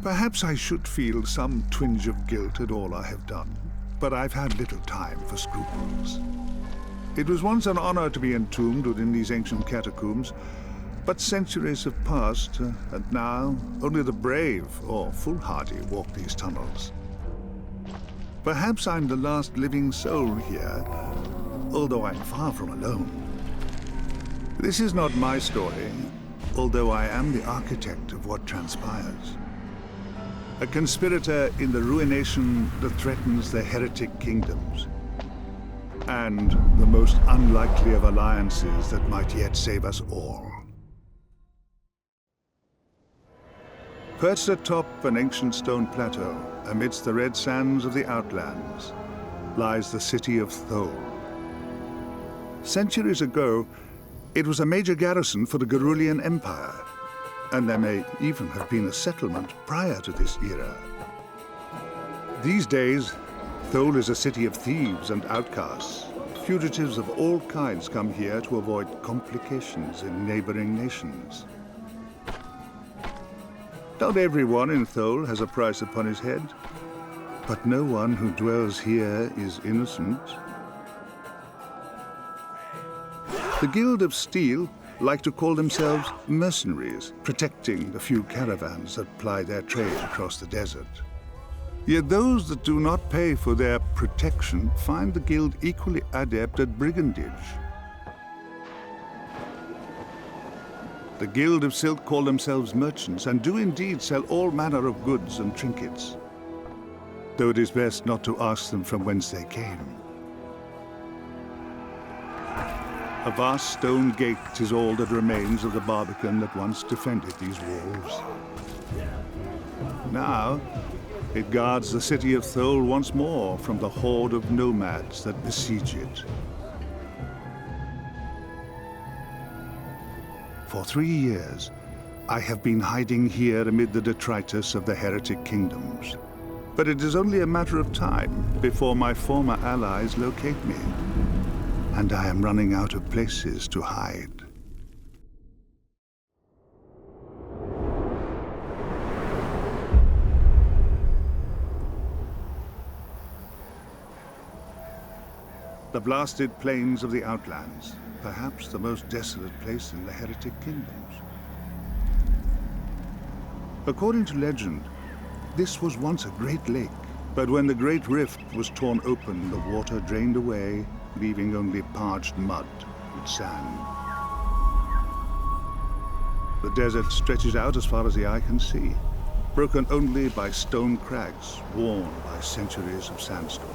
Perhaps I should feel some twinge of guilt at all I have done, but I've had little time for scruples. It was once an honor to be entombed within these ancient catacombs, but centuries have passed, and now only the brave or foolhardy walk these tunnels. Perhaps I'm the last living soul here, although I'm far from alone. This is not my story, although I am the architect of what transpires. A conspirator in the ruination that threatens the heretic kingdoms, and the most unlikely of alliances that might yet save us all. Perched atop an ancient stone plateau, amidst the red sands of the Outlands, lies the city of Thole. Centuries ago, it was a major garrison for the Gerulian Empire, and there may even have been a settlement prior to this era. These days, Thole is a city of thieves and outcasts. Fugitives of all kinds come here to avoid complications in neighboring nations. Not everyone in Thole has a price upon his head, but no one who dwells here is innocent. The Guild of Steel like to call themselves mercenaries, protecting the few caravans that ply their trade across the desert. Yet those that do not pay for their protection find the Guild equally adept at brigandage. The Guild of Silk call themselves merchants and do indeed sell all manner of goods and trinkets, though it is best not to ask them from whence they came. A vast stone gate is all that remains of the barbican that once defended these walls. Now, it guards the city of Thole once more from the horde of nomads that besiege it. For 3 years, I have been hiding here amid the detritus of the heretic kingdoms. But it is only a matter of time before my former allies locate me, and I am running out of places to hide. The blasted plains of the Outlands, perhaps the most desolate place in the heretic kingdoms. According to legend, this was once a great lake, but when the great rift was torn open, the water drained away, leaving only parched mud and sand. The desert stretches out as far as the eye can see, broken only by stone crags worn by centuries of sandstorms.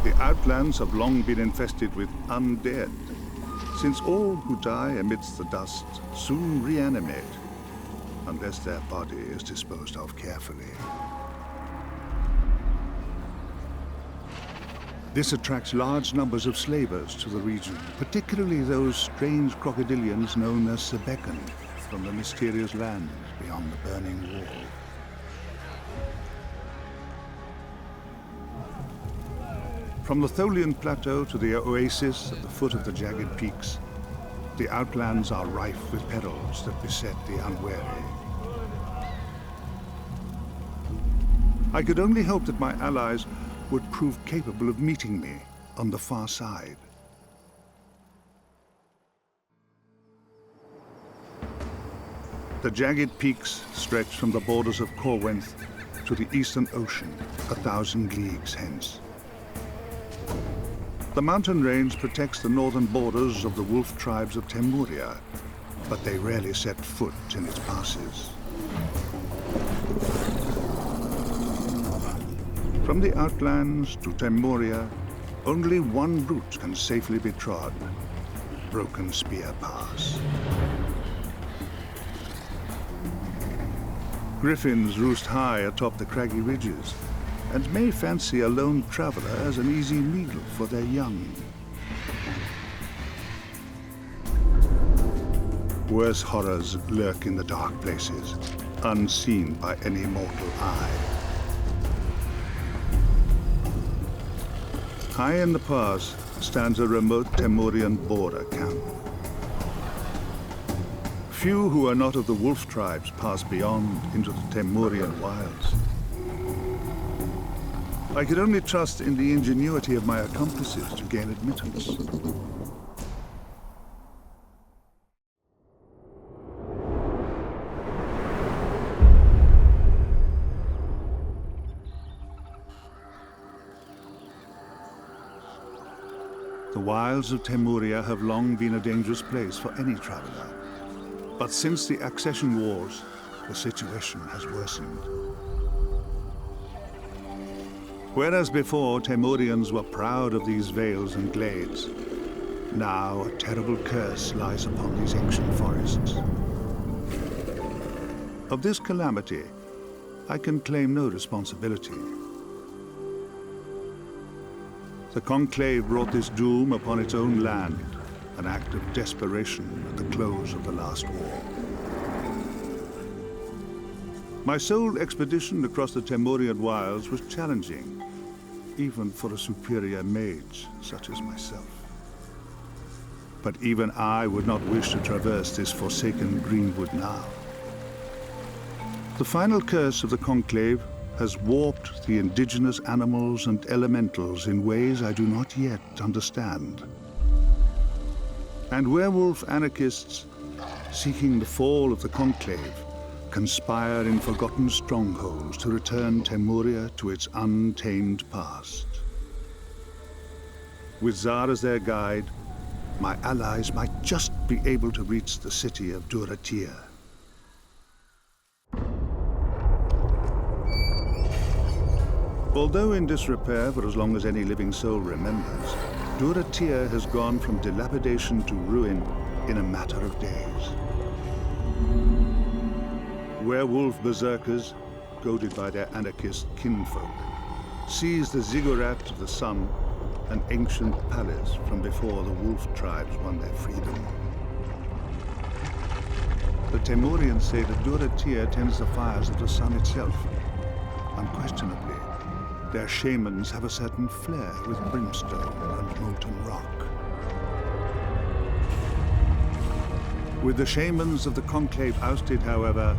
The Outlands have long been infested with undead, since all who die amidst the dust soon reanimate, unless their body is disposed of carefully. This attracts large numbers of slavers to the region, particularly those strange crocodilians known as Sebekan, from the mysterious lands beyond the burning wall. From the Tholian Plateau to the oasis at the foot of the jagged peaks, the Outlands are rife with perils that beset the unwary. I could only hope that my allies would prove capable of meeting me on the far side. The jagged peaks stretch from the borders of Corwenthe to the Eastern Ocean, 1,000 leagues hence. The mountain range protects the northern borders of the wolf tribes of Temuria, but they rarely set foot in its passes. From the Outlands to Temuria, only one route can safely be trod: Broken Spear Pass. Griffins roost high atop the craggy ridges, and may fancy a lone traveler as an easy meal for their young. Worse horrors lurk in the dark places, unseen by any mortal eye. High in the pass stands a remote Temurian border camp. Few who are not of the wolf tribes pass beyond into the Temurian wilds. I could only trust in the ingenuity of my accomplices to gain admittance. The wilds of Temuria have long been a dangerous place for any traveler. But since the accession wars, the situation has worsened. Whereas before Temurians were proud of these vales and glades, now a terrible curse lies upon these ancient forests. Of this calamity, I can claim no responsibility. The Conclave brought this doom upon its own land, an act of desperation at the close of the last war. My sole expedition across the Temurian wilds was challenging, even for a superior mage such as myself. But even I would not wish to traverse this forsaken greenwood now. The final curse of the Conclave has warped the indigenous animals and elementals in ways I do not yet understand. And werewolf anarchists, seeking the fall of the Conclave, conspire in forgotten strongholds to return Temuria to its untamed past. With Zar as their guide, my allies might just be able to reach the city of Duratir. Although in disrepair for as long as any living soul remembers, Duratir has gone from dilapidation to ruin in a matter of days. Werewolf berserkers, goaded by their anarchist kinfolk, seized the ziggurat of the sun, an ancient palace from before the wolf tribes won their freedom. The Temurians say that Duratir tends the fires of the sun itself. Unquestionably, their shamans have a certain flair with brimstone and molten rock. With the shamans of the Conclave ousted, however,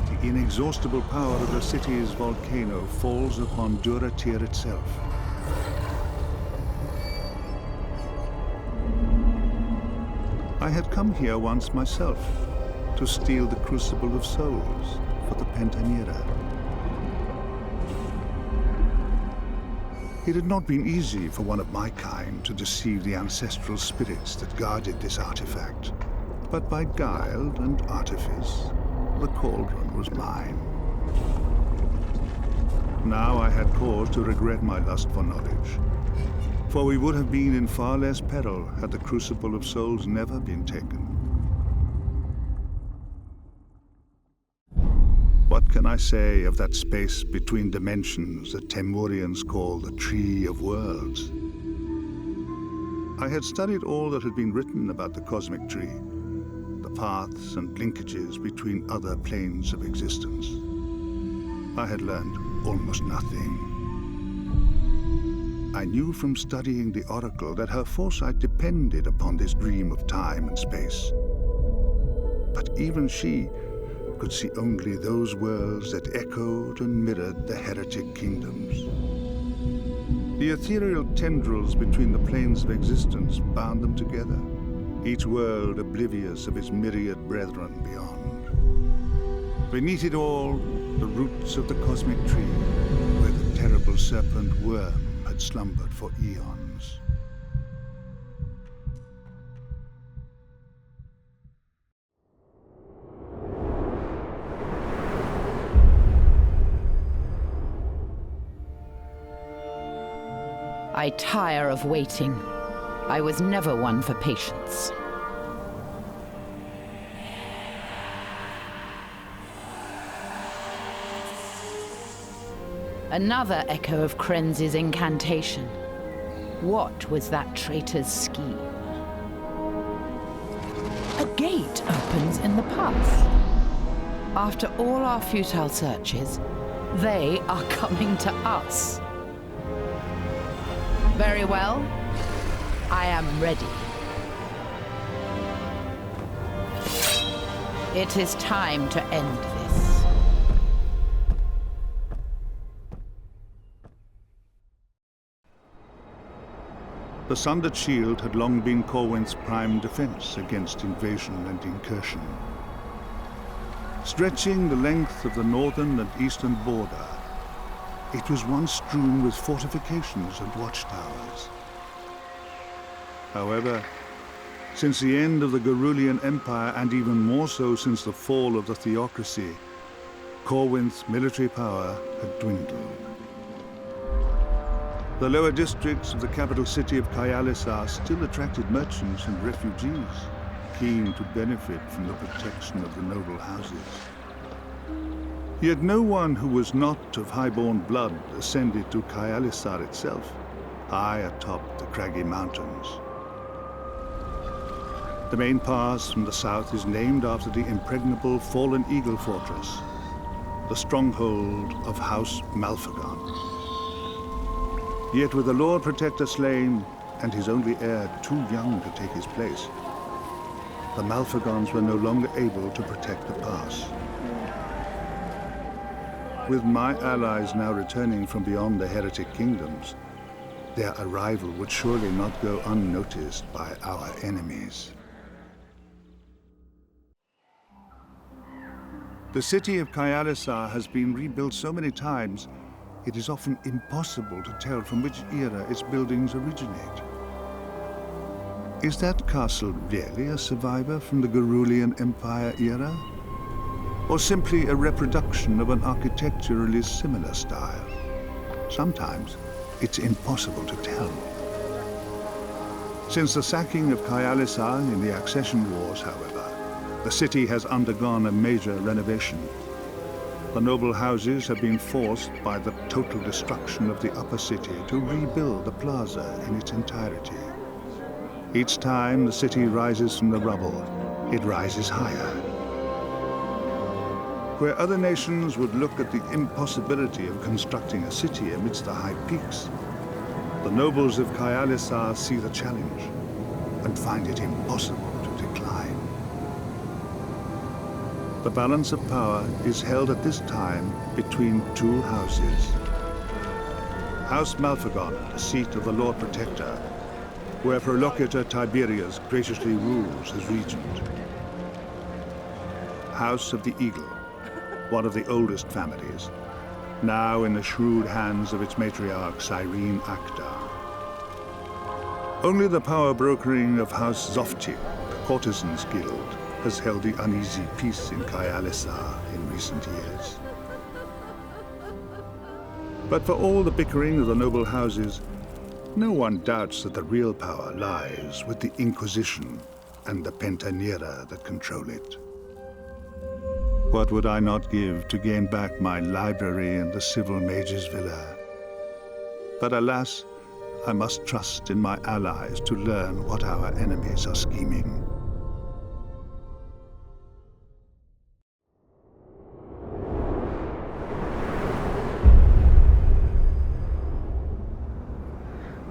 the inexhaustible power of the city's volcano falls upon Duratir itself. I had come here once myself to steal the Crucible of Souls for the Pentanira. It had not been easy for one of my kind to deceive the ancestral spirits that guarded this artifact, but by guile and artifice, the cauldron was mine. Now I had cause to regret my lust for knowledge, for we would have been in far less peril had the Crucible of Souls never been taken. What can I say of that space between dimensions that Temurians call the Tree of Worlds? I had studied all that had been written about the cosmic tree, the paths and linkages between other planes of existence. I had learned almost nothing. I knew from studying the Oracle that her foresight depended upon this dream of time and space. But even she could see only those worlds that echoed and mirrored the heretic kingdoms. The ethereal tendrils between the planes of existence bound them together, each world oblivious of its myriad brethren beyond. Beneath it all, the roots of the cosmic tree, where the terrible serpent worm had slumbered for eons. I tire of waiting. I was never one for patience. Another echo of Krenz's incantation. What was that traitor's scheme? A gate opens in the path. After all our futile searches, they are coming to us. Very well. I am ready. It is time to end this. The Sundered Shield had long been Corwin's prime defense against invasion and incursion. Stretching the length of the northern and eastern border, it was once strewn with fortifications and watchtowers. However, since the end of the Gerulian Empire, and even more so since the fall of the theocracy, Corwin's military power had dwindled. The lower districts of the capital city of Kyalisar still attracted merchants and refugees, keen to benefit from the protection of the noble houses. Yet no one who was not of high-born blood ascended to Kyalisar itself, high atop the craggy mountains. The main pass from the south is named after the impregnable Fallen Eagle Fortress, the stronghold of House Malfagon. Yet with the Lord Protector slain and his only heir too young to take his place, the Malfagons were no longer able to protect the pass. With my allies now returning from beyond the Heretic kingdoms, their arrival would surely not go unnoticed by our enemies. The city of Kyalisar has been rebuilt so many times, it is often impossible to tell from which era its buildings originate. Is that castle really a survivor from the Gerulian Empire era? Or simply a reproduction of an architecturally similar style? Sometimes it's impossible to tell. Since the sacking of Kyalisar in the Accession Wars, however, the city has undergone a major renovation. The noble houses have been forced by the total destruction of the upper city to rebuild the plaza in its entirety. Each time the city rises from the rubble, it rises higher. Where other nations would look at the impossibility of constructing a city amidst the high peaks, the nobles of Kyalisar see the challenge and find it impossible to decline. The balance of power is held at this time between two houses. House Malfagon, the seat of the Lord Protector, where Prolocutor Tiberius graciously rules as regent. House of the Eagle, one of the oldest families, now in the shrewd hands of its matriarch, Cyrene Akdar. Only the power brokering of House Zofti, the Courtesans Guild, has held the uneasy peace in Kyalisar in recent years. But for all the bickering of the noble houses, no one doubts that the real power lies with the Inquisition and the Pentanera that control it. What would I not give to gain back my library and the Civil Mage's Villa? But alas, I must trust in my allies to learn what our enemies are scheming.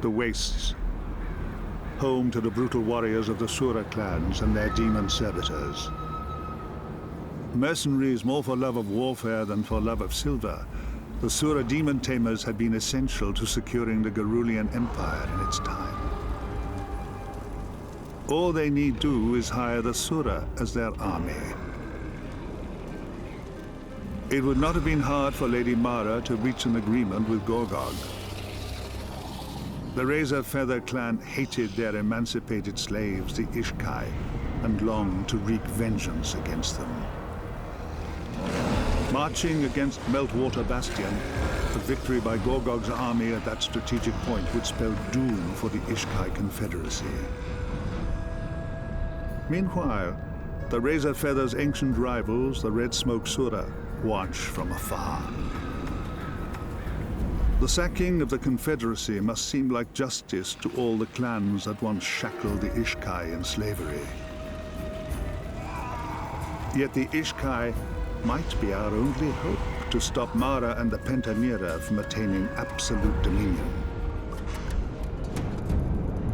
The Wastes, home to the brutal warriors of the Sura clans and their demon servitors. Mercenaries more for love of warfare than for love of silver, the Sura demon tamers had been essential to securing the Gerulian Empire in its time. All they need do is hire the Sura as their army. It would not have been hard for Lady Mara to reach an agreement with Gorgog. The Razor Feather clan hated their emancipated slaves, the Ishkai, and longed to wreak vengeance against them. Marching against Meltwater Bastion, the victory by Gorgog's army at that strategic point would spell doom for the Ishkai Confederacy. Meanwhile, the Razor Feather's ancient rivals, the Red Smoke Sura, watch from afar. The sacking of the Confederacy must seem like justice to all the clans that once shackled the Ishkai in slavery. Yet the Ishkai might be our only hope to stop Mara and the Pentanera from attaining absolute dominion.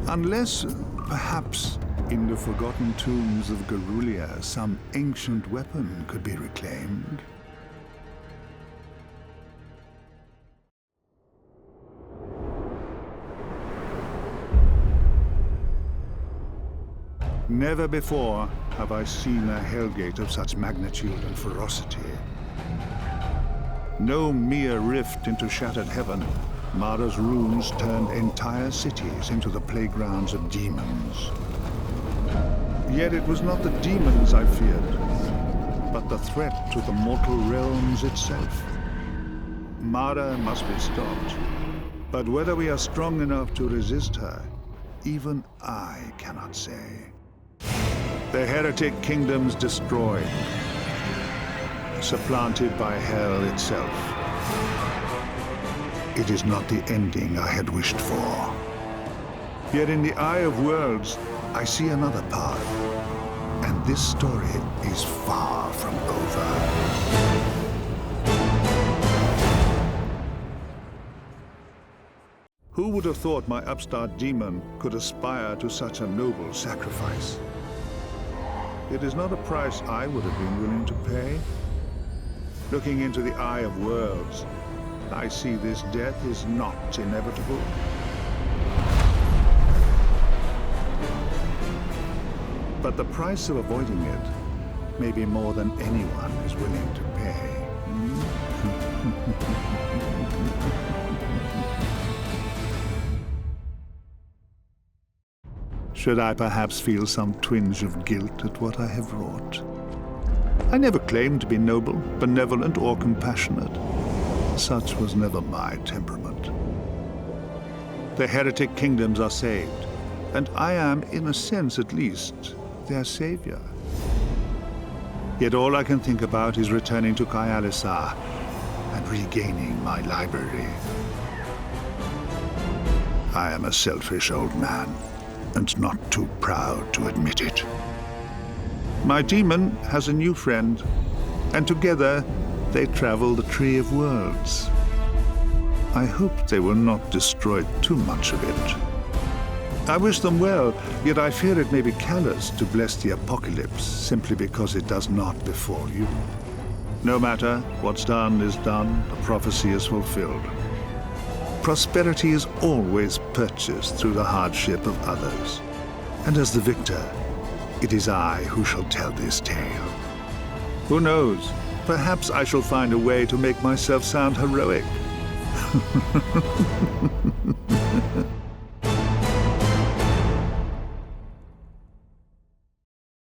Unless, perhaps, In the forgotten tombs of Garulia, some ancient weapon could be reclaimed. Never before have I seen a hellgate of such magnitude and ferocity. No mere rift into shattered heaven, Mara's runes turned entire cities into the playgrounds of demons. Yet it was not the demons I feared, but the threat to the mortal realms itself. Mara must be stopped, but whether we are strong enough to resist her, even I cannot say. The heretic kingdoms destroyed, supplanted by hell itself. It is not the ending I had wished for. Yet in the Eye of Worlds, I see another path, and this story is far from over. Who would have thought my upstart demon could aspire to such a noble sacrifice? It is not a price I would have been willing to pay. Looking into the Eye of Worlds, I see this death is not inevitable. But the price of avoiding it may be more than anyone is willing to pay. Should I perhaps feel some twinge of guilt at what I have wrought? I never claimed to be noble, benevolent, or compassionate. Such was never my temperament. The heretic kingdoms are saved, and I am, in a sense at least, their savior. Yet all I can think about is returning to Kyalisa and regaining my library. I am a selfish old man, and not too proud to admit it. My demon has a new friend, and together they travel the Tree of Worlds. I hope they will not destroy too much of it. I wish them well, yet I fear it may be callous to bless the apocalypse simply because it does not befall you. No matter, what's done is done, the prophecy is fulfilled. Prosperity is always purchased through the hardship of others. And as the victor, it is I who shall tell this tale. Who knows? Perhaps I shall find a way to make myself sound heroic.